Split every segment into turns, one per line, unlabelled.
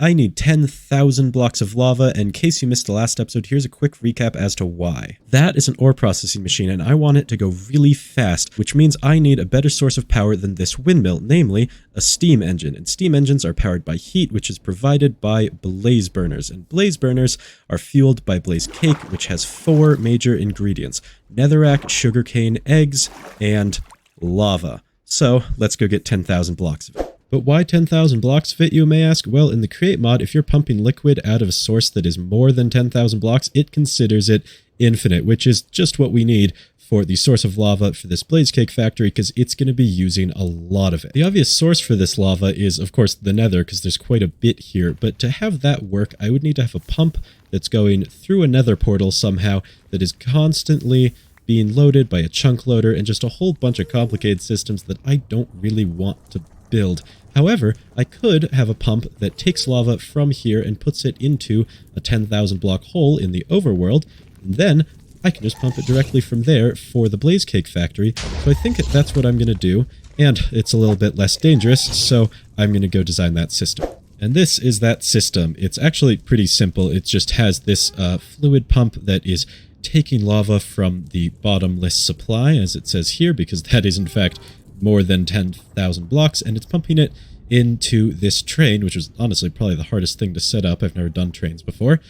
I need 10,000 blocks of lava, and in case you missed the last episode, here's a quick recap as to why. That is an ore processing machine, and I want it to go really fast, which means I need a better source of power than this windmill, namely a steam engine. And steam engines are powered by heat, which is provided by blaze burners. And blaze burners are fueled by blaze cake, which has 4 major ingredients: netherack, sugarcane, eggs, and lava. So let's go get 10,000 blocks of it. But why 10,000 blocks of it, you may ask? Well, in the create mod, if you're pumping liquid out of a source that is more than 10,000 blocks, it considers it infinite, which is just what we need for the source of lava for this blaze cake factory, because it's going to be using a lot of it. The obvious source for this lava is, of course, the nether, because there's quite a bit here. But to have that work, I would need to have a pump that's going through a nether portal somehow that is constantly being loaded by a chunk loader, and just a whole bunch of complicated systems that I don't really want to build. However, I could have a pump that takes lava from here and puts it into a 10,000 block hole in the overworld, and then I can just pump it directly from there for the blaze cake factory. So I think that's what I'm going to do, and it's a little bit less dangerous, so I'm going to go design that system. And this is that system. It's actually pretty simple. It just has this fluid pump that is taking lava from the bottomless supply, as it says here, because that is in fact more than 10,000 blocks, and it's pumping it into this train, which was honestly probably the hardest thing to set up. I've never done trains before.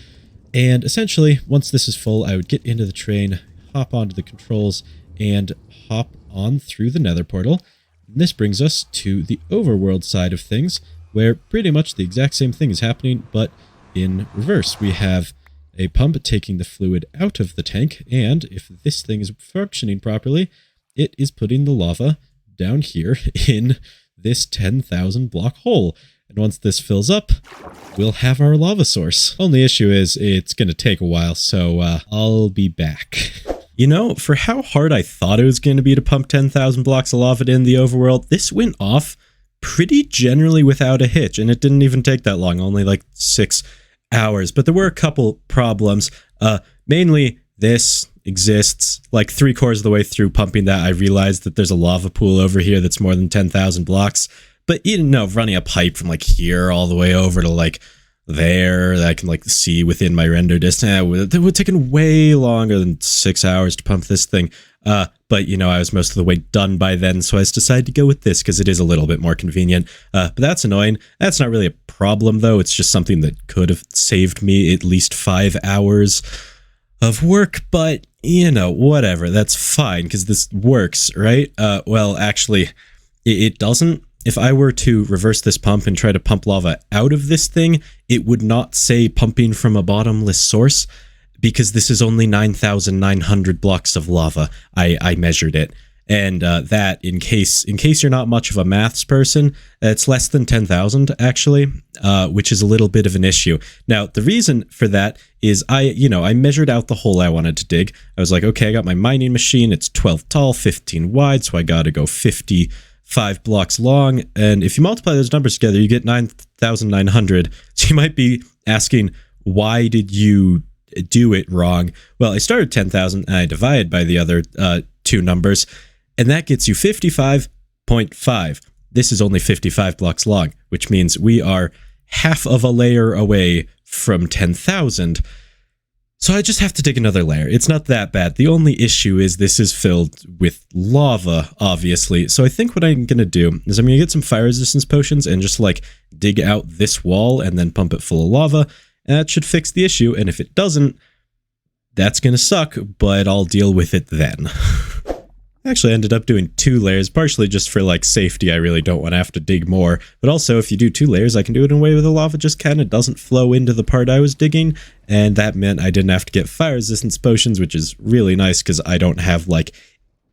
And essentially, once this is full, I would get into the train, hop onto the controls, and hop on through the nether portal. And this brings us to the overworld side of things, where pretty much the exact same thing is happening, but in reverse. We have a pump taking the fluid out of the tank, and if this thing is functioning properly, it is putting the lava down here in this 10,000 block hole. And once this fills up, we'll have our lava source. Only issue is it's going to take a while, so I'll be back. You know, for how hard I thought it was going to be to pump 10,000 blocks of lava in the overworld, this went off pretty generally without a hitch, and it didn't even take that long, only like 6 hours. But there were a couple problems. Mainly, this exists like 3/4 of the way through pumping that. I realized that there's a lava pool over here that's more than 10,000 blocks. But you know, running a pipe from like here all the way over to like there that I can like see within my render distance, it would have taken way longer than 6 hours to pump this thing. But you know, I was most of the way done by then, so I just decided to go with this because it is a little bit more convenient. But that's annoying. That's not really a problem though. It's just something that could have saved me at least 5 hours of work, but you know, whatever, that's fine because this works, right? Well, actually, it doesn't. If I were to reverse this pump and try to pump lava out of this thing, it would not say pumping from a bottomless source because this is only 9,900 blocks of lava. I measured it. And that, in case you're not much of a maths person, it's less than 10,000 actually, which is a little bit of an issue. Now, the reason for that is I measured out the hole I wanted to dig. I was like, okay, I got my mining machine. It's 12 tall, 15 wide, so I got to go 55 blocks long. And if you multiply those numbers together, you get 9,900. So you might be asking, why did you do it wrong? Well, I started 10,000 and I divided by the other two numbers. And that gets you 55.5. This is only 55 blocks long, which means we are half of a layer away from 10,000. So I just have to dig another layer. It's not that bad. The only issue is this is filled with lava, obviously. So I think what I'm going to do is I'm going to get some fire resistance potions and just like dig out this wall and then pump it full of lava. And that should fix the issue. And if it doesn't, that's going to suck, but I'll deal with it then. Actually, I ended up doing 2 layers, partially just for like safety. I really don't want to have to dig more. But also, if you do 2 layers, I can do it in a way where the lava just kind of doesn't flow into the part I was digging. And that meant I didn't have to get fire resistance potions, which is really nice because I don't have like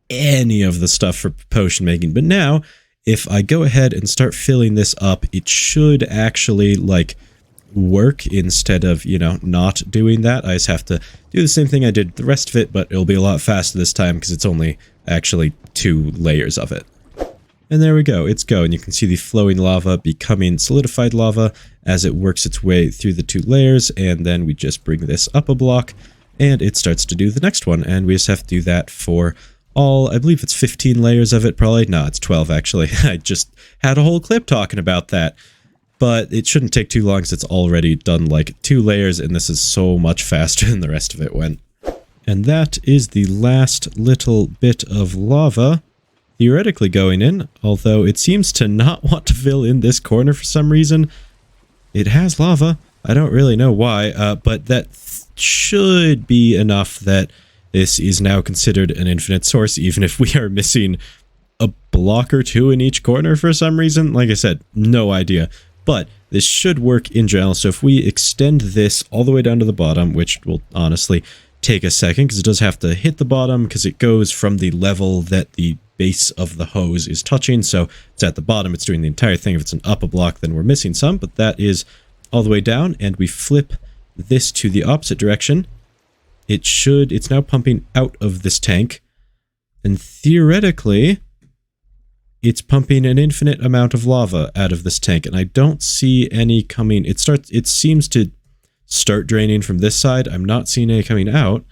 any of the stuff for potion making. But now, if I go ahead and start filling this up, it should actually like work instead of, you know, not doing that. I just have to do the same thing I did the rest of it, but it'll be a lot faster this time because it's only actually 2 layers of it. And there we go, it's going. You can see the flowing lava becoming solidified lava as it works its way through the 2 layers, and then we just bring this up a block and it starts to do the next one, and we just have to do that for all, I believe it's 15 layers of it probably. No, it's 12 actually. I just had a whole clip talking about that. but it shouldn't take too long because it's already done like 2 layers, and this is so much faster than the rest of it went. And that is the last little bit of lava theoretically going in, although it seems to not want to fill in this corner for some reason. It has lava. I don't really know why, but that should be enough that this is now considered an infinite source, even if we are missing a block or 2 in each corner for some reason. Like I said, no idea. But this should work in general, so if we extend this all the way down to the bottom, which will honestly take a second because it does have to hit the bottom because it goes from the level that the base of the hose is touching, so it's at the bottom, it's doing the entire thing. If it's an up a block, then we're missing some, but that is all the way down, and we flip this to the opposite direction. It's now pumping out of this tank, and theoretically it's pumping an infinite amount of lava out of this tank, and I don't see any coming. It seems to start draining from this side. I'm not seeing any coming out,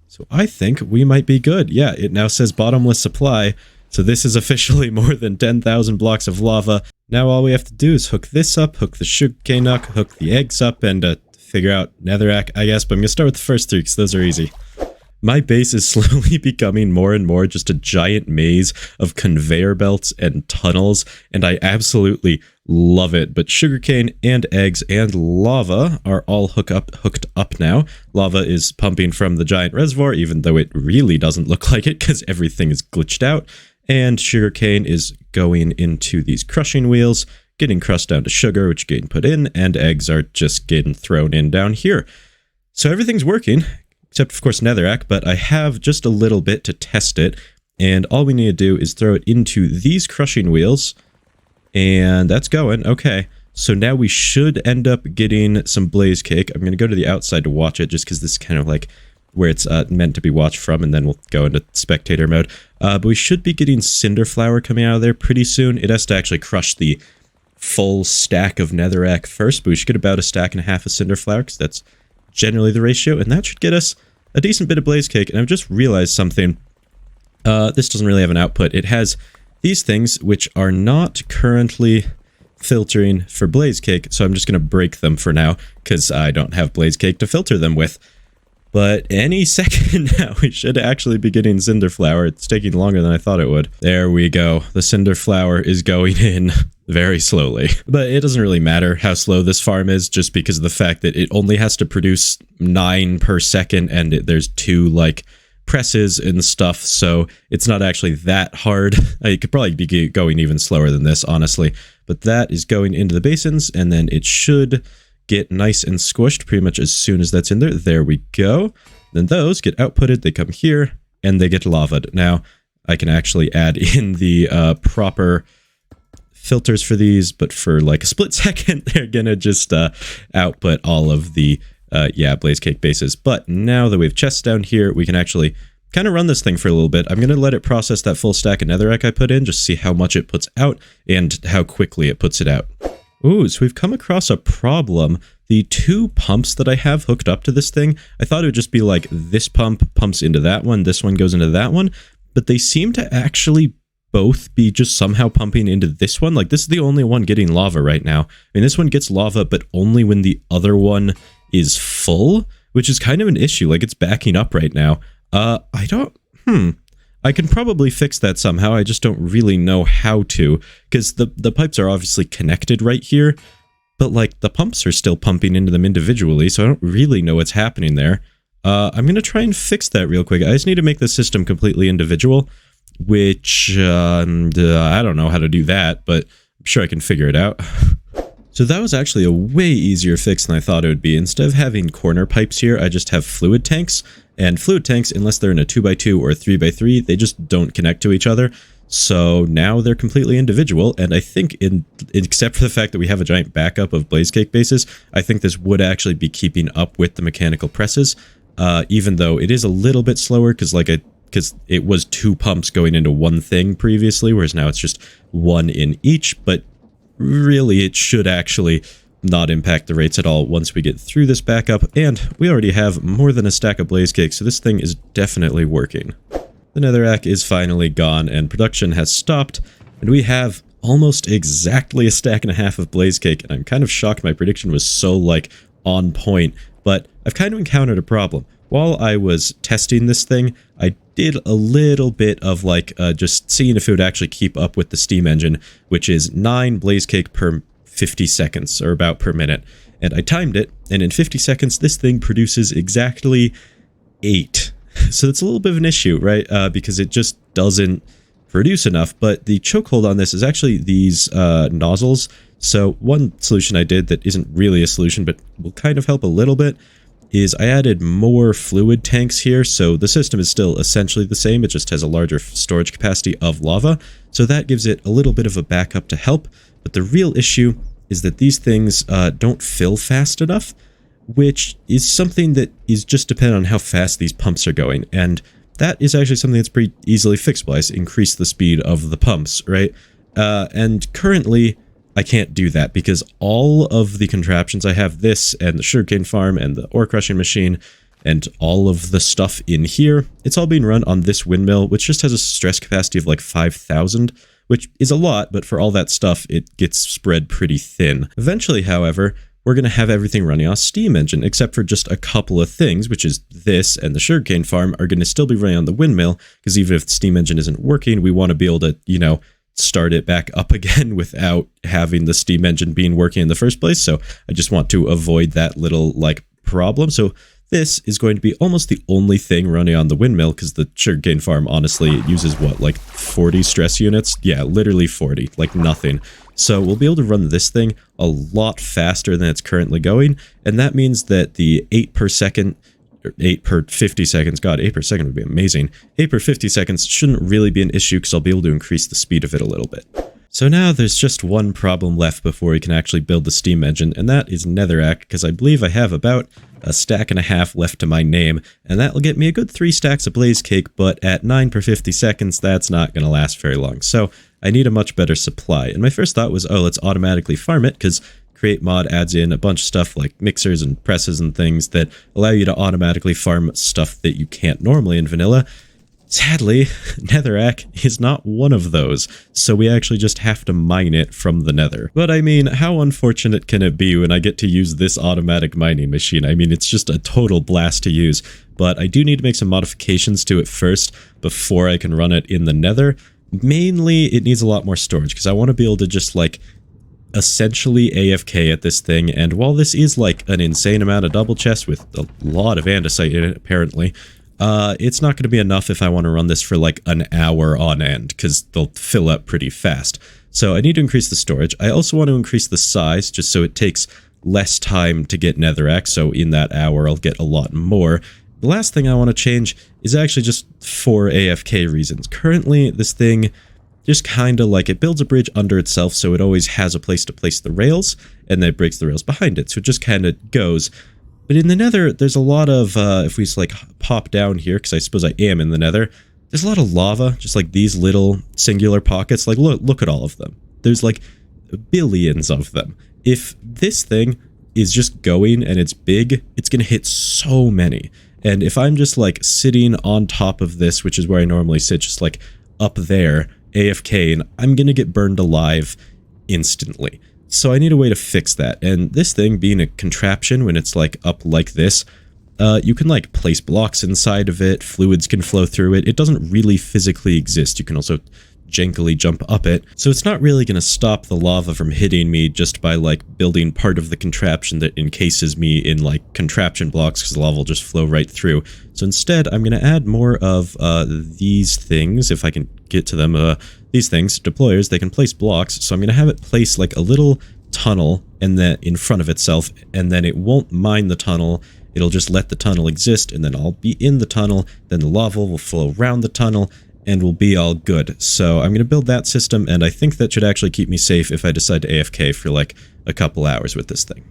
so I think we might be good. Yeah, it now says bottomless supply, so this is officially more than 10,000 blocks of lava. Now all we have to do is hook this up, hook the sugarcane up, hook the eggs up, and figure out netherack, I guess, but I'm gonna start with the first 3 because those are easy. My base is slowly becoming more and more just a giant maze of conveyor belts and tunnels, and I absolutely love it. But sugarcane and eggs and lava are all hooked up now. Lava is pumping from the giant reservoir, even though it really doesn't look like it because everything is glitched out. And sugarcane is going into these crushing wheels, getting crushed down to sugar, which is getting put in, and eggs are just getting thrown in down here. So everything's working. Except, of course, netherack, but I have just a little bit to test it, and all we need to do is throw it into these crushing wheels, and that's going. Okay, so now we should end up getting some blaze cake. I'm going to go to the outside to watch it, just because this is kind of like where it's meant to be watched from, and then we'll go into spectator mode. But we should be getting cinder flour coming out of there pretty soon. It has to actually crush the full stack of netherack first, but we should get about 1.5 stacks of cinder flour, because that's generally the ratio, and that should get us a decent bit of blaze cake. And I've just realized something. This doesn't really have an output. It has these things which are not currently filtering for blaze cake, so I'm just going to break them for now because I don't have blaze cake to filter them with. But any second now, we should actually be getting cinder flour. It's taking longer than I thought it would. There we go. The cinder flour is going in very slowly. But it doesn't really matter how slow this farm is, just because of the fact that it only has to produce 9 per second, and there's 2, like, presses and stuff, so it's not actually that hard. It could probably be going even slower than this, honestly. But that is going into the basins, and then it should get nice and squished pretty much as soon as that's in there. There we go. Then those get outputted, they come here, and they get lava'd. Now, I can actually add in the proper filters for these, but for like a split second, they're gonna just output all of the, blaze cake bases. But now that we have chests down here, we can actually kind of run this thing for a little bit. I'm gonna let it process that full stack of netherack I put in, just see how much it puts out and how quickly it puts it out. Ooh, so we've come across a problem. The 2 pumps that I have hooked up to this thing, I thought it would just be like this pump pumps into that one, this one goes into that one, but they seem to actually both be just somehow pumping into this one. Like, this is the only one getting lava right now. I mean, this one gets lava, but only when the other is full, which is kind of an issue. Like, it's backing up right now. I can probably fix that somehow. I just don't really know how to, because the pipes are obviously connected right here, but like the pumps are still pumping into them individually, so I don't really know what's happening there. I'm going to try and fix that real quick. I just need to make the system completely individual, which I don't know how to do that, but I'm sure I can figure it out. So that was actually a way easier fix than I thought it would be. Instead of having corner pipes here, I just have fluid tanks. And fluid tanks, unless they're in a 2x2 or a 3x3, they just don't connect to each other. So now they're completely individual, and I think, except for the fact that we have a giant backup of blaze cake bases, I think this would actually be keeping up with the mechanical presses, even though it is a little bit slower, because it was 2 pumps going into one thing previously, whereas now it's just 1 in each. But really, it should actually not impact the rates at all once we get through this backup, and we already have more than a stack of blaze cake, so this thing is definitely working. The netherack is finally gone, and production has stopped, and we have almost exactly a stack and a half of blaze cake, and I'm kind of shocked my prediction was so, like, on point. But I've kind of encountered a problem. While I was testing this thing, I did a little bit of, like, just seeing if it would actually keep up with the steam engine, which is 9 blaze cake per 50 seconds, or about per minute. And I timed it, and in 50 seconds, this thing produces exactly 8. So it's a little bit of an issue, right? Because it just doesn't produce enough. But the chokehold on this is actually these nozzles. So one solution I did that isn't really a solution, but will kind of help a little bit, is I added more fluid tanks here. So the system is still essentially the same. It just has a larger storage capacity of lava. So that gives it a little bit of a backup to help. But the real issue is that these things don't fill fast enough, which is something that is just dependent on how fast these pumps are going. And that is actually something that's pretty easily fixable. I increase the speed of the pumps, right? And currently, I can't do that because all of the contraptions I have, this and the sugarcane farm and the ore crushing machine and all of the stuff in here, it's all being run on this windmill, which just has a stress capacity of like 5,000, which is a lot, but for all that stuff, it gets spread pretty thin. Eventually, however, we're going to have everything running on a steam engine, except for just a couple of things, which is this and the sugarcane farm are going to still be running on the windmill, because even if the steam engine isn't working, we want to be able to, you know, start it back up again without having the steam engine being working in the first place. So I just want to avoid that little, like, problem. So this is going to be almost the only thing running on the windmill, because the sugarcane farm, honestly, it uses, what, like 40 stress units? Yeah, literally 40, like nothing. So we'll be able to run this thing a lot faster than it's currently going, and that means that the 8 per second, or 8 per 50 seconds, god, 8 per second would be amazing, 8 per 50 seconds shouldn't really be an issue, because I'll be able to increase the speed of it a little bit. So now there's just one problem left before we can actually build the steam engine, and that is netherack, because I believe I have about a stack and a half left to my name, and that will get me a good 3 stacks of blaze cake, but at 9 per 50 seconds, that's not going to last very long. So I need a much better supply. And my first thought was, oh, let's automatically farm it, because Create Mod adds in a bunch of stuff like mixers and presses and things that allow you to automatically farm stuff that you can't normally in vanilla. Sadly, netherack is not one of those, so we actually just have to mine it from the nether. But I mean, how unfortunate can it be when I get to use this automatic mining machine? I mean, it's just a total blast to use, but I do need to make some modifications to it first before I can run it in the nether. Mainly, it needs a lot more storage, because I want to be able to just, like, essentially AFK at this thing, and while this is, like, an insane amount of double chests with a lot of andesite in it, apparently, it's not going to be enough if I want to run this for, like, an hour on end, because they'll fill up pretty fast. So I need to increase the storage. I also want to increase the size, just so it takes less time to get netherack, so in that hour I'll get a lot more. The last thing I want to change is actually just for AFK reasons. Currently, this thing just kind of, like, it builds a bridge under itself, so it always has a place to place the rails, and then it breaks the rails behind it, so it just kind of goes. But in the nether, there's a lot of, if we just, like, pop down here, because I suppose I am in the nether, there's a lot of lava, just like these little singular pockets. Like, look at all of them. There's, like, billions of them. If this thing is just going and it's big, it's going to hit so many. And if I'm just, like, sitting on top of this, which is where I normally sit, just, like, up there, AFK, and I'm going to get burned alive instantly. So I need a way to fix that. And this thing being a contraption, when it's, like, up like this, you can, like, place blocks inside of it, fluids can flow through it. It doesn't really physically exist. You can also jankily jump up it. So it's not really going to stop the lava from hitting me just by, like, building part of the contraption that encases me in, like, contraption blocks, because the lava will just flow right through. So instead, I'm going to add more of these things, if I can get to them. These things, deployers, they can place blocks, so I'm going to have it place, like, a little tunnel and then in front of itself, and then it won't mine the tunnel. It'll just let the tunnel exist, and then I'll be in the tunnel, then the lava will flow around the tunnel, and we'll be all good. So I'm going to build that system, and I think that should actually keep me safe if I decide to AFK for, like, a couple hours with this thing.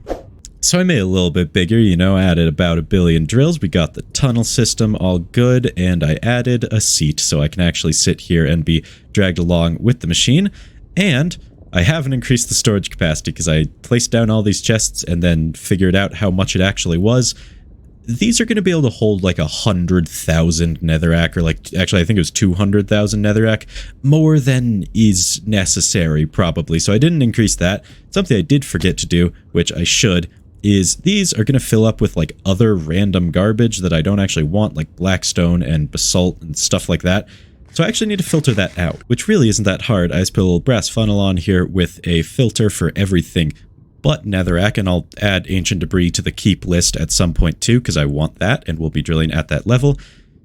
So I made it a little bit bigger, you know, added about 1 billion drills. We got the tunnel system all good, and I added a seat so I can actually sit here and be dragged along with the machine. And I haven't increased the storage capacity because I placed down all these chests and then figured out how much it actually was. these are going to be able to hold like 100,000 netherack, or like, actually I think it was 200,000 netherack, more than is necessary probably. So I didn't increase that. Something I did forget to do, which I should, is these are going to fill up with like other random garbage that I don't actually want, like blackstone and basalt and stuff like that. So I actually need to filter that out, which really isn't that hard. I just put a little brass funnel on here with a filter for everything but netherack, and I'll add ancient debris to the keep list at some point too, because I want that, and we'll be drilling at that level.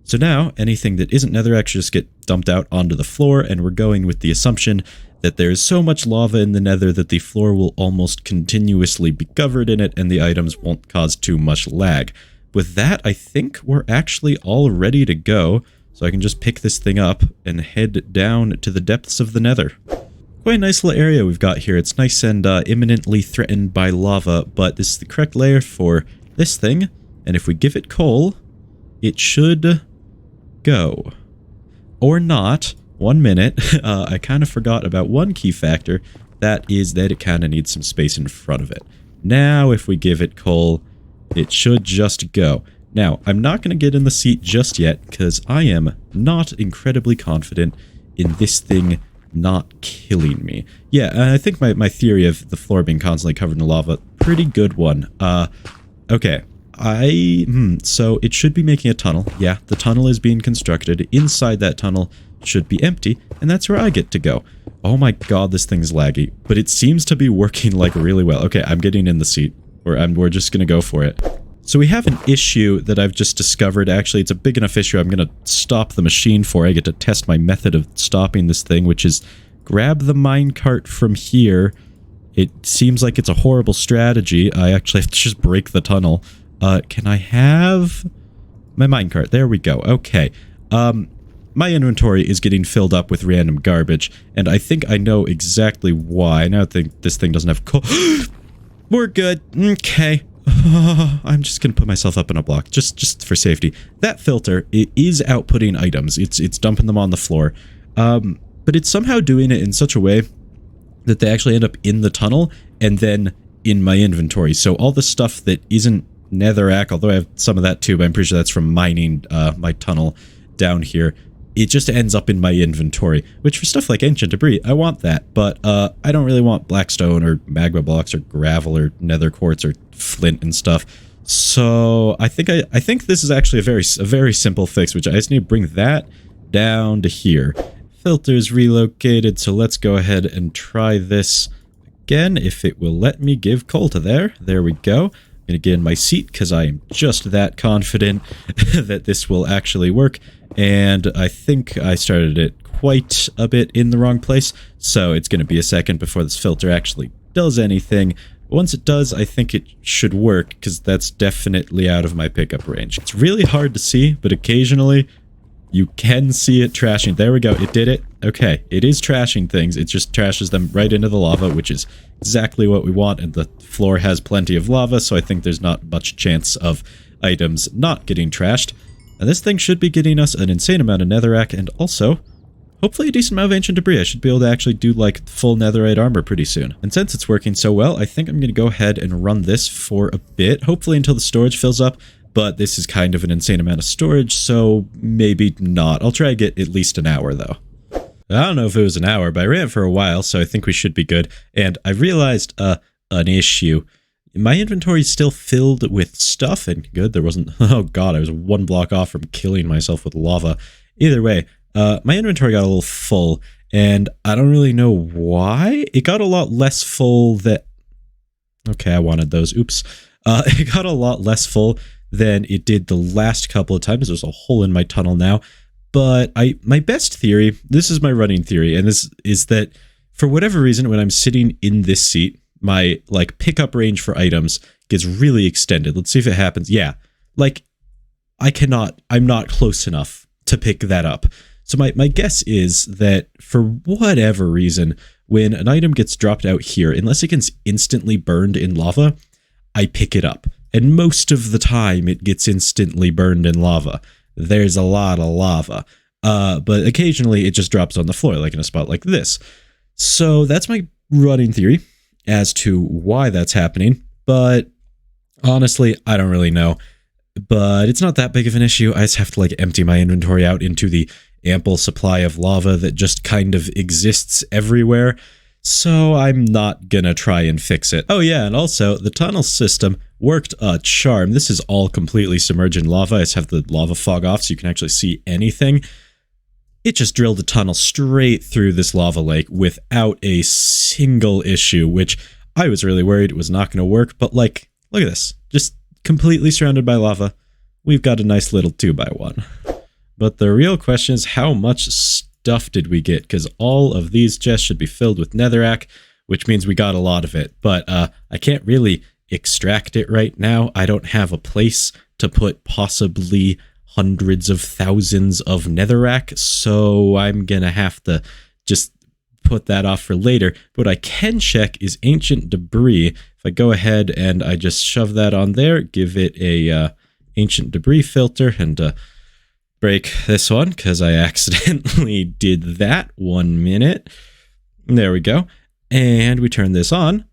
So now, anything that isn't netherack should just get dumped out onto the floor, and we're going with the assumption that there is so much lava in the nether that the floor will almost continuously be covered in it, and the items won't cause too much lag. With that, I think we're actually all ready to go, so I can just pick this thing up and head down to the depths of the nether. Quite a nice little area we've got here. It's nice and imminently threatened by lava, but this is the correct layer for this thing, and if we give it coal, it should go. Or not. 1 minute. I kind of forgot about one key factor. That is that it kind of needs some space in front of it. Now, if we give it coal, it should just go. Now, I'm not going to get in the seat just yet, because I am not incredibly confident in this thing not killing me. Yeah, I think my theory of the floor being constantly covered in lava, pretty good one. Okay. So it should be making a tunnel. Yeah, the tunnel is being constructed. Inside that tunnel should be empty, and that's where I get to go. Oh my god, this thing's laggy, but it seems to be working like really well. Okay, I'm getting in the seat, or we're just gonna go for it. So we have an issue that I've just discovered. Actually, it's a big enough issue I'm going to stop the machine for. I get to test my method of stopping this thing, which is grab the minecart from here. It seems like it's a horrible strategy. I actually have to just break the tunnel. Can I have my minecart? There we go. Okay. My inventory is getting filled up with random garbage, and I think I know exactly why. Now I think this thing doesn't have coal. We're good. Okay. I'm just gonna put myself up in a block, just for safety. That filter, it is outputting items. It's dumping them on the floor. But it's somehow doing it in such a way that they actually end up in the tunnel and then in my inventory. So all the stuff that isn't netherack, although I have some of that too, but I'm pretty sure that's from mining my tunnel down here, it just ends up in my inventory, which for stuff like ancient debris, I want that, but I don't really want blackstone or magma blocks or gravel or nether quartz or flint and stuff. So I think this is actually a very simple fix, which I just need to bring that down to here. Filters relocated, so let's go ahead and try this again, if it will let me give coal to there. There we go. I'm gonna get in my seat because I am just that confident that this will actually work. And I think I started it quite a bit in the wrong place, so it's going to be a second before this filter actually does anything. Once it does, I think it should work, because that's definitely out of my pickup range. It's really hard to see, but occasionally you can see it trashing. There we go, it did it. Okay, it is trashing things. It just trashes them right into the lava, which is exactly what we want, and the floor has plenty of lava, so I think there's not much chance of items not getting trashed. And this thing should be getting us an insane amount of netherack, and also, hopefully a decent amount of ancient debris. I should be able to actually do, like, full netherite armor pretty soon. And since it's working so well, I think I'm going to go ahead and run this for a bit, hopefully until the storage fills up, but this is kind of an insane amount of storage, so maybe not. I'll try to get at least an hour, though. I don't know if it was an hour, but I ran it for a while, so I think we should be good. And I realized an issue. My inventory is still filled with stuff, and good, there wasn't... Oh god, I was one block off from killing myself with lava. Either way, my inventory got a little full, and I don't really know why. It got a lot less full that... Okay, I wanted those. Oops. It got a lot less full than it did the last couple of times. There's a hole in my tunnel now. But my best theory, this is my running theory, and this is that for whatever reason, when I'm sitting in this seat, my like pickup range for items gets really extended. Let's see if it happens. Yeah, like I'm not close enough to pick that up. So my guess is that for whatever reason, when an item gets dropped out here, unless it gets instantly burned in lava, I pick it up. And most of the time it gets instantly burned in lava. There's a lot of lava. But occasionally it just drops on the floor, like in a spot like this. So that's my running theory as to why that's happening, but honestly, I don't really know. but it's not that big of an issue. I just have to like empty my inventory out into the ample supply of lava that just kind of exists everywhere. So I'm not gonna try and fix it. Oh yeah, and also the tunnel system worked a charm. This is all completely submerged in lava. I just have the lava fog off so you can actually see anything. It just drilled a tunnel straight through this lava lake without a single issue, which I was really worried it was not going to work. But like, look at this, just completely surrounded by lava. We've got a nice little 2x1. But the real question is, how much stuff did we get? Because all of these chests should be filled with netherack, which means we got a lot of it. But I can't really extract it right now. I don't have a place to put possibly hundreds of thousands of netherack, so I'm gonna have to just put that off for later. But what I can check is ancient debris. If I go ahead and I just shove that on there, give it a ancient debris filter, and break this one because I accidentally did that. 1 minute. There we go. And we turn this on.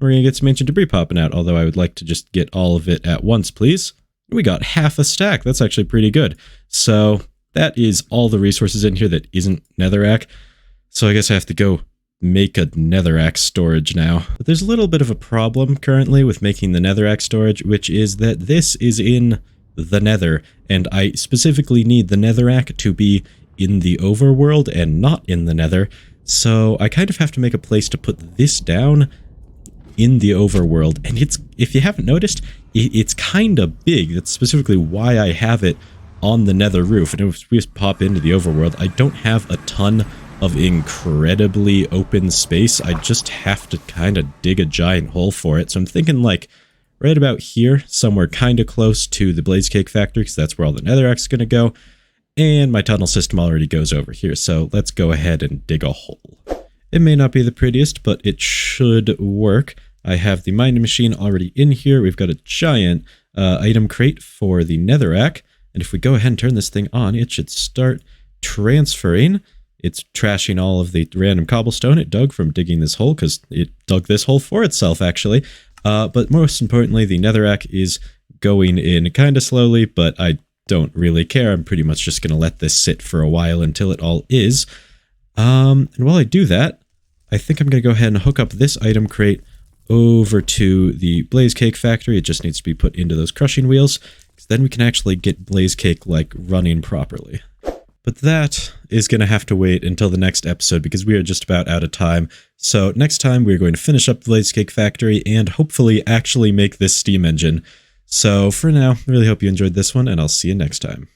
We're gonna get some ancient debris popping out, although I would like to just get all of it at once, please. We got half a stack. That's actually pretty good. So that is all the resources in here that isn't netherack. So I guess I have to go make a netherack storage now. But there's a little bit of a problem currently with making the netherack storage, which is that this is in the nether, and I specifically need the netherack to be in the overworld and not in the nether. So I kind of have to make a place to put this down in the overworld, and it's, if you haven't noticed, it's kind of big. That's specifically why I have it on the nether roof. And if we just pop into the overworld, I don't have a ton of incredibly open space. I just have to kind of dig a giant hole for it. So I'm thinking like right about here, somewhere kind of close to the blaze cake factory, because that's where all the netherack's going to go. And my tunnel system already goes over here. So let's go ahead and dig a hole. It may not be the prettiest, but it should work. I have the mining machine already in here. We've got a giant item crate for the netherack. And if we go ahead and turn this thing on, it should start transferring. It's trashing all of the random cobblestone it dug from digging this hole, because it dug this hole for itself, actually. But most importantly, the netherack is going in kind of slowly, but I don't really care. I'm pretty much just going to let this sit for a while until it all is. And while I do that, I think I'm going to go ahead and hook up this item crate over to the blaze cake factory. It just needs to be put into those crushing wheels, because then we can actually get blaze cake like running properly. But that is going to have to wait until the next episode, because we are just about out of time. So next time we're going to finish up the blaze cake factory and hopefully actually make this steam engine. So for now, I really hope you enjoyed this one, and I'll see you next time.